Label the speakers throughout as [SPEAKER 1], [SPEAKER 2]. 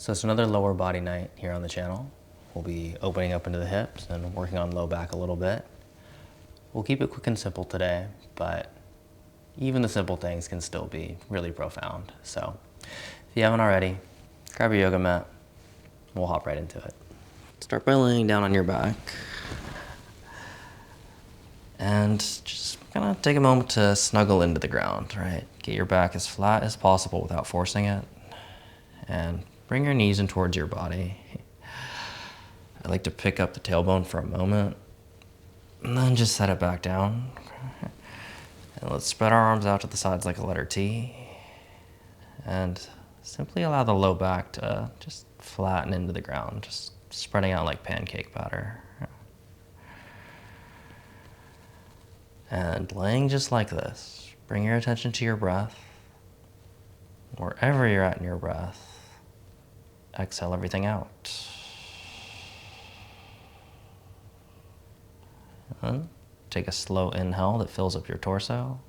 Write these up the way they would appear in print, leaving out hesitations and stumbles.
[SPEAKER 1] So it's another lower body night here on the channel. We'll be opening up into the hips and working on low back a little bit. We'll keep it quick and simple today, but even the simple things can still be really profound. So if you haven't already, grab your yoga mat. We'll hop right into it. Start by laying down on your back. And just kind of take a moment to snuggle into the ground, right? Get your back as flat as possible without forcing it. And bring your knees in towards your body. I like to pick up the tailbone for a moment and then just set it back down. And let's spread our arms out to the sides like a letter T. And simply allow the low back to just flatten into the ground, just spreading out like pancake batter. And laying just like this, bring your attention to your breath. Wherever you're at in your breath, exhale everything out. And take a slow inhale that fills up your torso.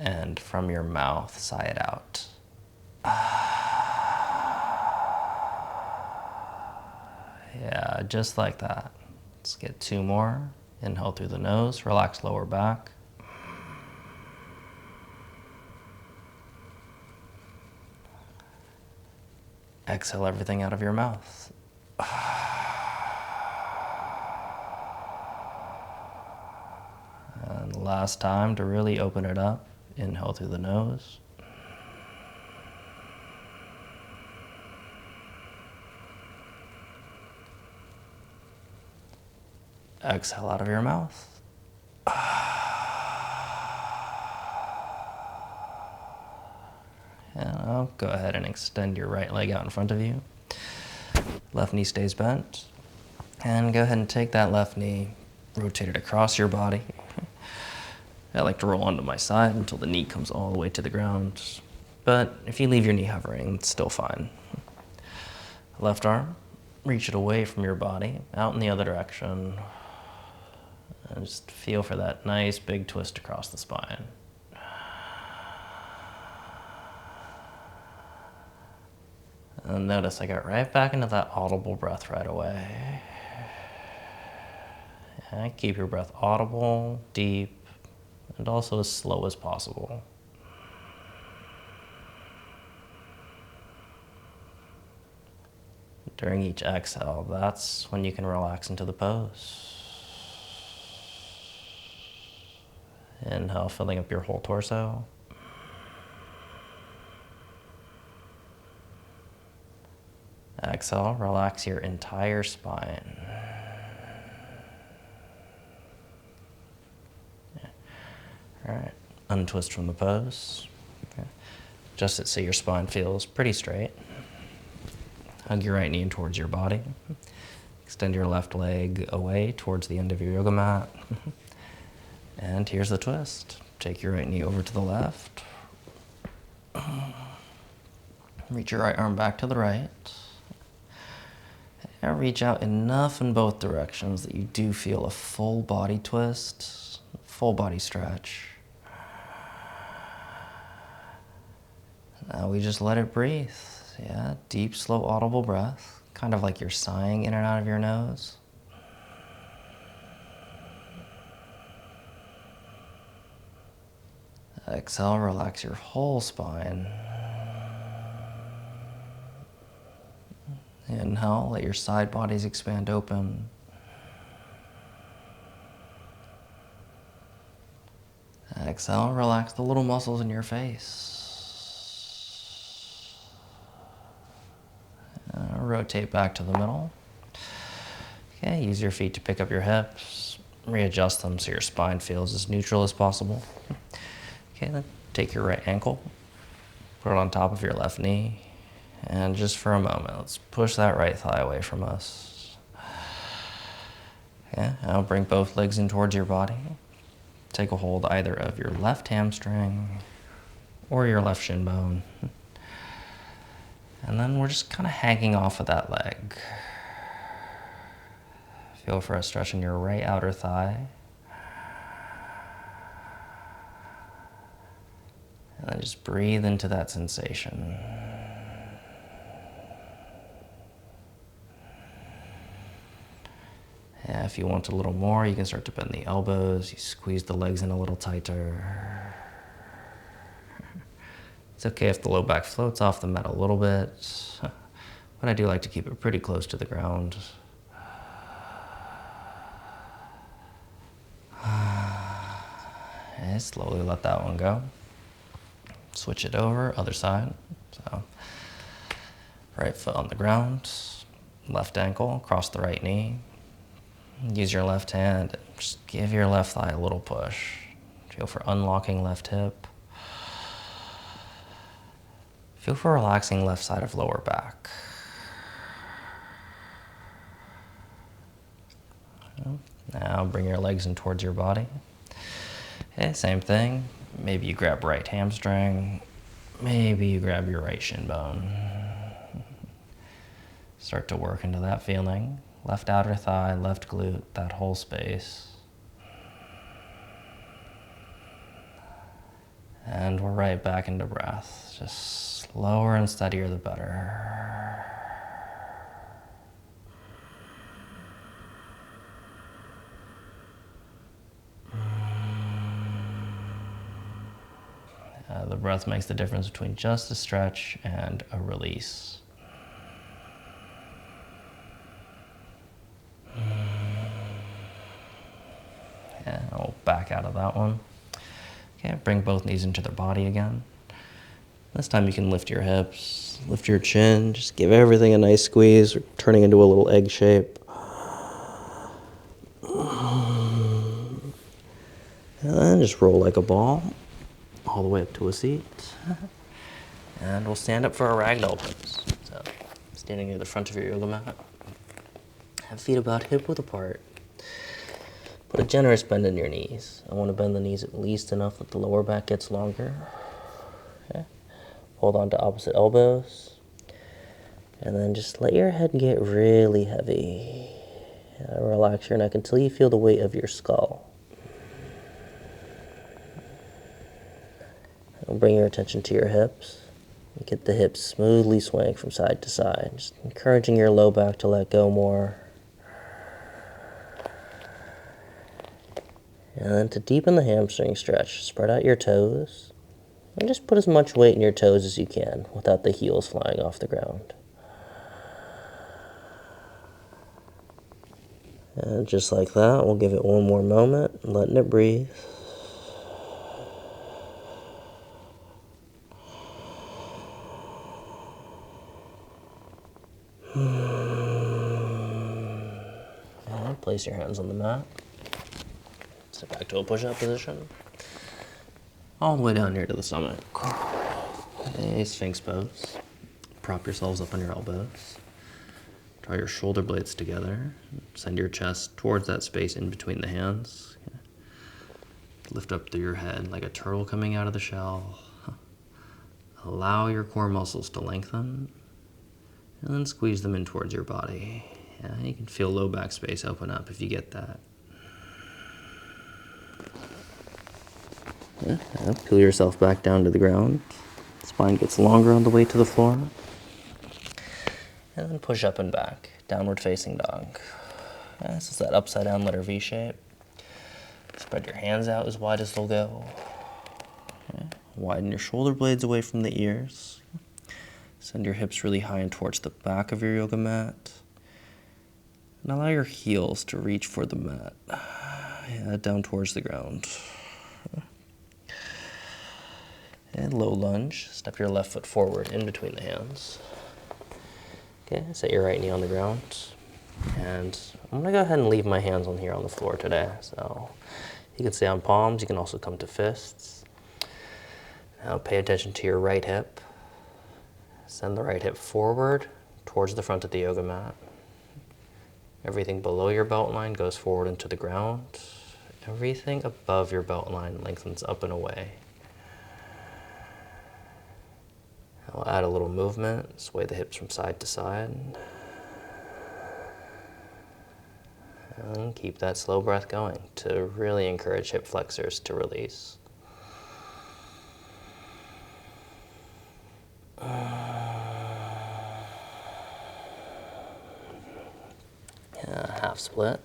[SPEAKER 1] And from your mouth, sigh it out. Yeah, just like that. Let's get two more. Inhale through the nose, relax lower back. Exhale everything out of your mouth. And last time to really open it up, inhale through the nose. Exhale out of your mouth. And I'll go ahead and extend your right leg out in front of you. Left knee stays bent. And go ahead and take that left knee, rotate it across your body. I like to roll onto my side until the knee comes all the way to the ground. But if you leave your knee hovering, it's still fine. Left arm, reach it away from your body, out in the other direction. And just feel for that nice big twist across the spine. And notice I got right back into that audible breath right away. And keep your breath audible, deep, and also as slow as possible. During each exhale, that's when you can relax into the pose. Inhale, filling up your whole torso. Exhale, relax your entire spine. All right, untwist from the pose. Okay. Adjust it so your spine feels pretty straight. Hug your right knee in towards your body. Extend your left leg away towards the end of your yoga mat. And here's the twist. Take your right knee over to the left. Reach your right arm back to the right. And reach out enough in both directions that you do feel a full body twist, full body stretch. Now we just let it breathe. Yeah, deep, slow, audible breath. Kind of like you're sighing in and out of your nose. Exhale, relax your whole spine. Inhale, let your side bodies expand open. Exhale, relax the little muscles in your face. Rotate back to the middle. Okay, use your feet to pick up your hips. Readjust them so your spine feels as neutral as possible. Okay, then take your right ankle, put it on top of your left knee, and just for a moment, let's push that right thigh away from us. Okay, now bring both legs in towards your body. Take a hold either of your left hamstring or your left shin bone. And then we're just kind of hanging off of that leg. Feel for a stretch in your right outer thigh. And then just breathe into that sensation. Yeah, if you want a little more, you can start to bend the elbows. You squeeze the legs in a little tighter. It's okay if the low back floats off the mat a little bit, but I do like to keep it pretty close to the ground. And slowly let that one go. Switch it over, other side. So, right foot on the ground, left ankle, cross the right knee. Use your left hand, just give your left thigh a little push. Feel for unlocking left hip. Feel for relaxing left side of lower back. Now bring your legs in towards your body. Okay, same thing. Maybe you grab right hamstring. Maybe you grab your right shin bone. Start to work into that feeling. Left outer thigh, left glute, that whole space. And we're right back into breath. Just slower and steadier the better. The breath makes the difference between just a stretch and a release. Yeah, I'll back out of that one. Okay, bring both knees into their body again. This time you can lift your hips, lift your chin, just give everything a nice squeeze, turning into a little egg shape. And then just roll like a ball, all the way up to a seat. And we'll stand up for our ragdoll pose. So, standing near the front of your yoga mat. Have feet about hip width apart. Put a generous bend in your knees. I want to bend the knees at least enough that the lower back gets longer. Okay. Hold on to opposite elbows. And then just let your head get really heavy. Relax your neck until you feel the weight of your skull. And bring your attention to your hips. Get the hips smoothly swaying from side to side. Just encouraging your low back to let go more. And then to deepen the hamstring stretch, spread out your toes. And just put as much weight in your toes as you can without the heels flying off the ground. And just like that, we'll give it one more moment, letting it breathe. And place your hands on the mat. Step back to a push-up position. All the way down here to the stomach. A Sphinx pose. Prop yourselves up on your elbows. Draw your shoulder blades together. Send your chest towards that space in between the hands. Lift up through your head like a turtle coming out of the shell. Allow your core muscles to lengthen. And then squeeze them in towards your body. Yeah, you can feel low back space open up if you get that. Yeah, peel yourself back down to the ground. Spine gets longer on the way to the floor. And then push up and back, downward facing dog. Yeah, this is that upside down letter V shape. Spread your hands out as wide as they'll go. Yeah. Widen your shoulder blades away from the ears. Send your hips really high and towards the back of your yoga mat. And allow your heels to reach for the mat. Yeah, down towards the ground. And low lunge. Step your left foot forward in between the hands. Okay, set your right knee on the ground. And I'm going to go ahead and leave my hands on here on the floor today. So you can stay on palms. You can also come to fists. Now pay attention to your right hip. Send the right hip forward towards the front of the yoga mat. Everything below your belt line goes forward into the ground. Everything above your belt line lengthens up and away. I'll add a little movement, sway the hips from side to side. And keep that slow breath going to really encourage hip flexors to release. half split.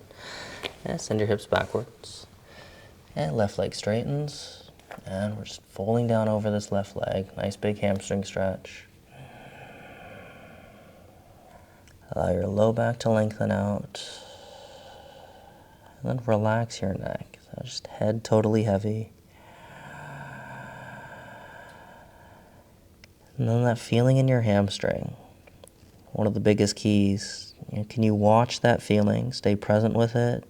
[SPEAKER 1] And send your hips backwards. And left leg straightens. And we're just folding down over this left leg. Nice big hamstring stretch. Allow your low back to lengthen out. And then relax your neck. So just head totally heavy. And then that feeling in your hamstring. One of the biggest keys. Can you watch that feeling? Stay present with it,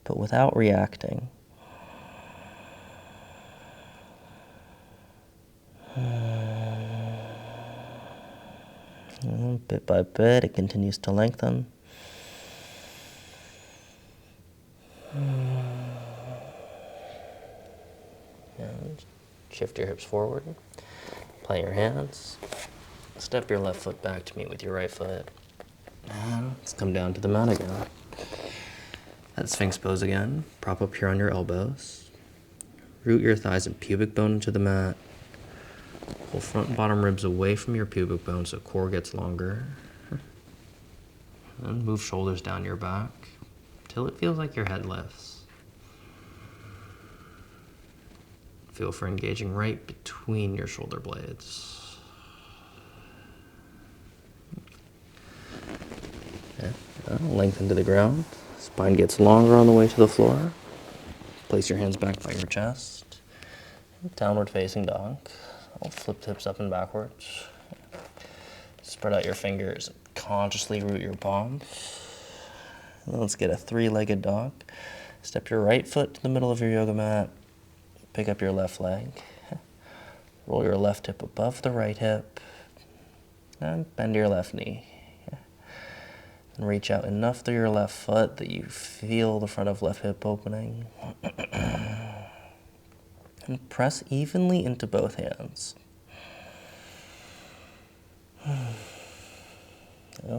[SPEAKER 1] but without reacting. And bit by bit, it continues to lengthen. And shift your hips forward. Plant your hands. Step your left foot back to meet with your right foot. And let's come down to the mat again. That Sphinx pose again. Prop up here on your elbows. Root your thighs and pubic bone into the mat. Pull front and bottom ribs away from your pubic bone so core gets longer. And move shoulders down your back till it feels like your head lifts. Feel for engaging right between your shoulder blades. Lengthen to the ground. Spine gets longer on the way to the floor. Place your hands back by your chest. Downward facing dog. I'll flip hips up and backwards. Spread out your fingers. Consciously root your palms. And then let's get a three-legged dog. Step your right foot to the middle of your yoga mat. Pick up your left leg. Roll your left hip above the right hip. And bend your left knee. And reach out enough through your left foot that you feel the front of left hip opening. And press evenly into both hands.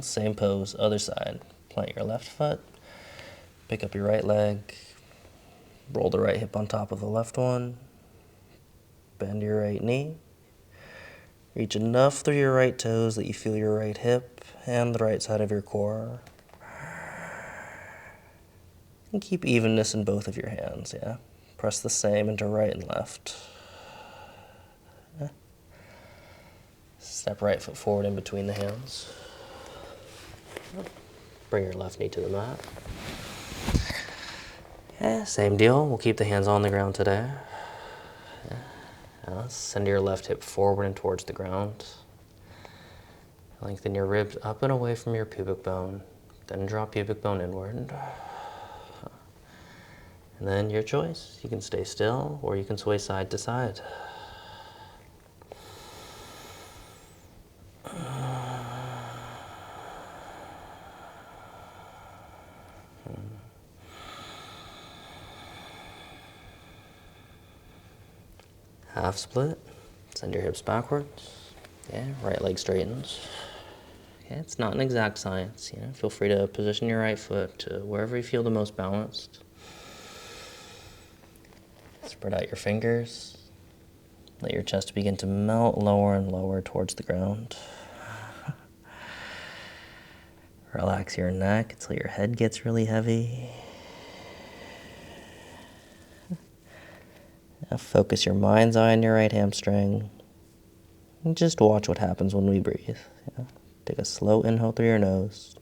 [SPEAKER 1] Same pose, other side. Plant your left foot. Pick up your right leg. Roll the right hip on top of the left one. Bend your right knee. Reach enough through your right toes that you feel your right hip and the right side of your core. And keep evenness in both of your hands, yeah? Press the same into right and left. Yeah. Step right foot forward in between the hands. Bring your left knee to the mat. Yeah, same deal. We'll keep the hands on the ground today. Send your left hip forward and towards the ground. Lengthen your ribs up and away from your pubic bone. Then drop pubic bone inward. And then your choice. You can stay still or you can sway side to side. Half split. Send your hips backwards. Yeah, right leg straightens. Okay, it's not an exact science. Feel free to position your right foot to wherever you feel the most balanced. Spread out your fingers. Let your chest begin to melt lower and lower towards the ground. Relax your neck until your head gets really heavy. Now focus your mind's eye on your right hamstring. And just watch what happens when we breathe. Take a slow inhale through your nose.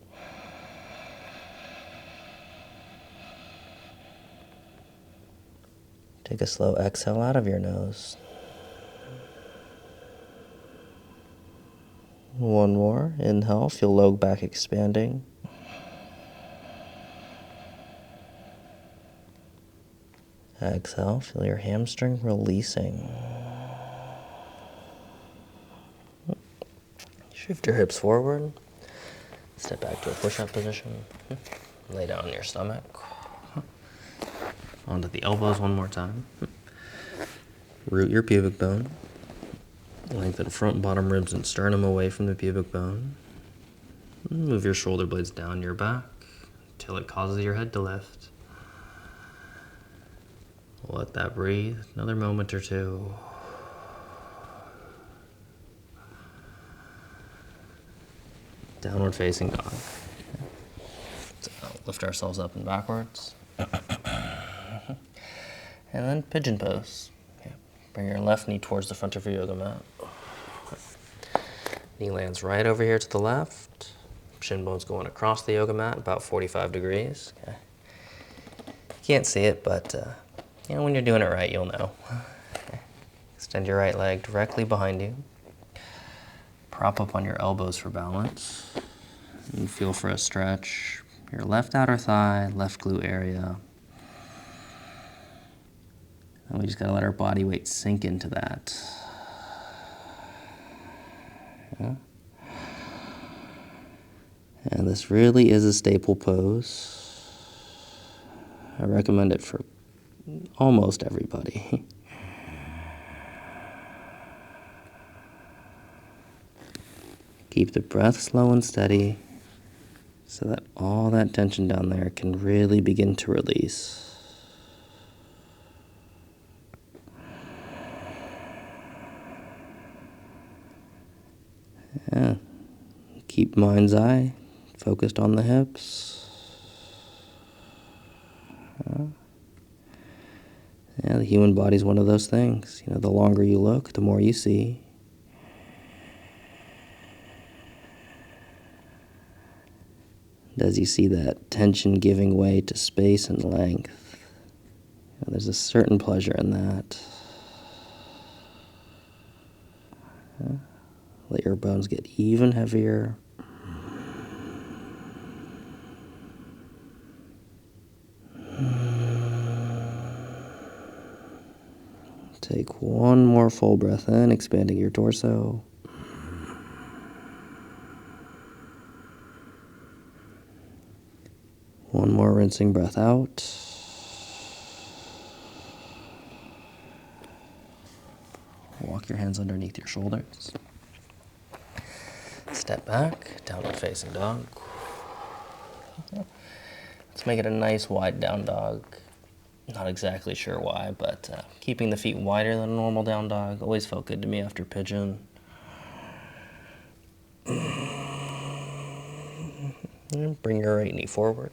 [SPEAKER 1] Take a slow exhale out of your nose. One more. Inhale, feel low back expanding. Exhale, feel your hamstring releasing. Shift your hips forward. Step back to a push-up position. Lay down on your stomach. Onto the elbows one more time. Root your pubic bone. Lengthen front and bottom ribs and sternum away from the pubic bone. Move your shoulder blades down your back until it causes your head to lift. Let that breathe. Another moment or two. Downward facing dog. So lift ourselves up and backwards. And then pigeon pose. Okay. Bring your left knee towards the front of your yoga mat. Knee lands right over here to the left. Shin bone's going across the yoga mat, about 45 degrees. Okay. You can't see it, but when you're doing it right, you'll know. Okay. Extend your right leg directly behind you. Prop up on your elbows for balance. And feel for a stretch. Your left outer thigh, left glute area. And we just gotta let our body weight sink into that. Yeah. And this really is a staple pose. I recommend it for almost everybody. Keep the breath slow and steady so that all that tension down there can really begin to release. Yeah. Keep mind's eye focused on the hips. Yeah, the human body's one of those things. The longer you look, the more you see. And as you see that tension giving way to space and length, there's a certain pleasure in that. Let your bones get even heavier. Take one more full breath in, expanding your torso. One more rinsing breath out. Walk your hands underneath your shoulders. Step back, downward facing dog. Let's make it a nice wide down dog. Not exactly sure why, but keeping the feet wider than a normal down dog always felt good to me after pigeon. And bring your right knee forward.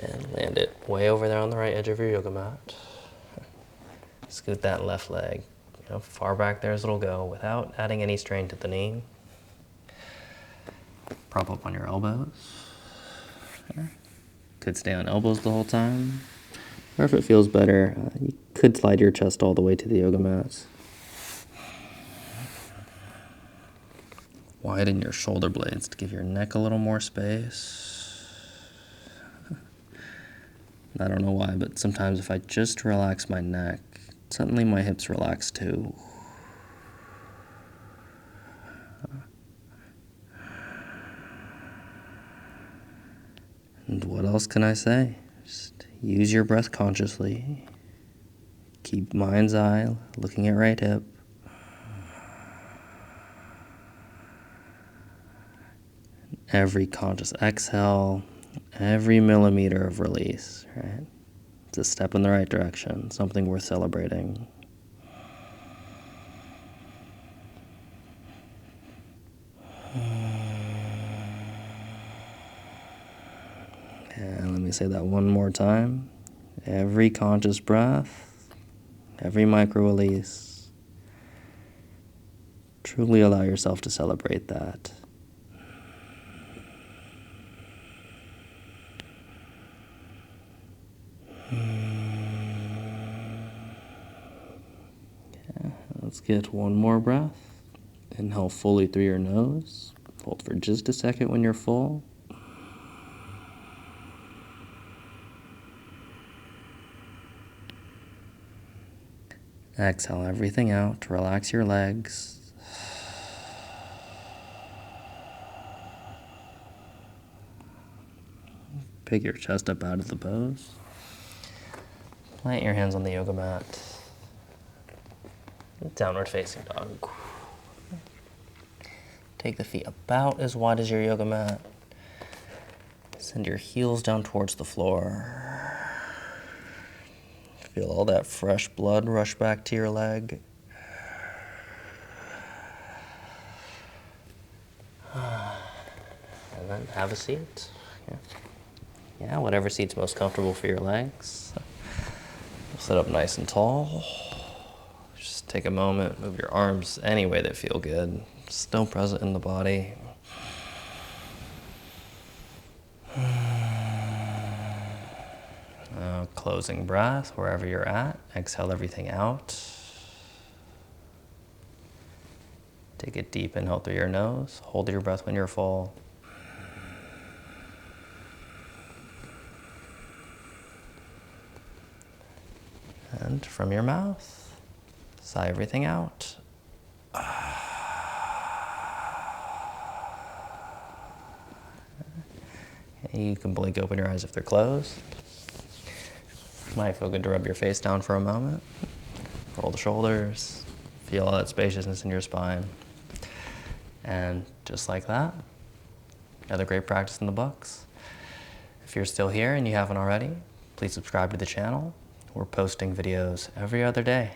[SPEAKER 1] And land it way over there on the right edge of your yoga mat. Scoot that left leg far back there as it'll go without adding any strain to the knee. Prop up on your elbows. There. Could stay on elbows the whole time. Or if it feels better, you could slide your chest all the way to the yoga mat. Widen your shoulder blades to give your neck a little more space. I don't know why, but sometimes if I just relax my neck, suddenly my hips relax too. And what else can I say? Just use your breath consciously. Keep mind's eye looking at right hip. Every conscious exhale, every millimeter of release, right? It's a step in the right direction, something worth celebrating. And let me say that one more time. Every conscious breath, every micro release. Truly allow yourself to celebrate that. Let's get one more breath. Inhale fully through your nose. Hold for just a second when you're full. Exhale everything out. Relax your legs. Pick your chest up out of the pose. Plant your hands on the yoga mat. Downward facing dog. Take the feet about as wide as your yoga mat. Send your heels down towards the floor. Feel all that fresh blood rush back to your leg. And then have a seat. Yeah, whatever seat's most comfortable for your legs. Sit up nice and tall. Just take a moment, move your arms any way that feel good. Still present in the body. Closing breath wherever you're at. Exhale everything out. Take a deep inhale through your nose. Hold your breath when you're full. And from your mouth, sigh everything out. You can blink open your eyes if they're closed. Might feel good to rub your face down for a moment. Roll the shoulders. Feel all that spaciousness in your spine. And just like that, another great practice in the books. If you're still here and you haven't already, please subscribe to the channel. We're posting videos every other day.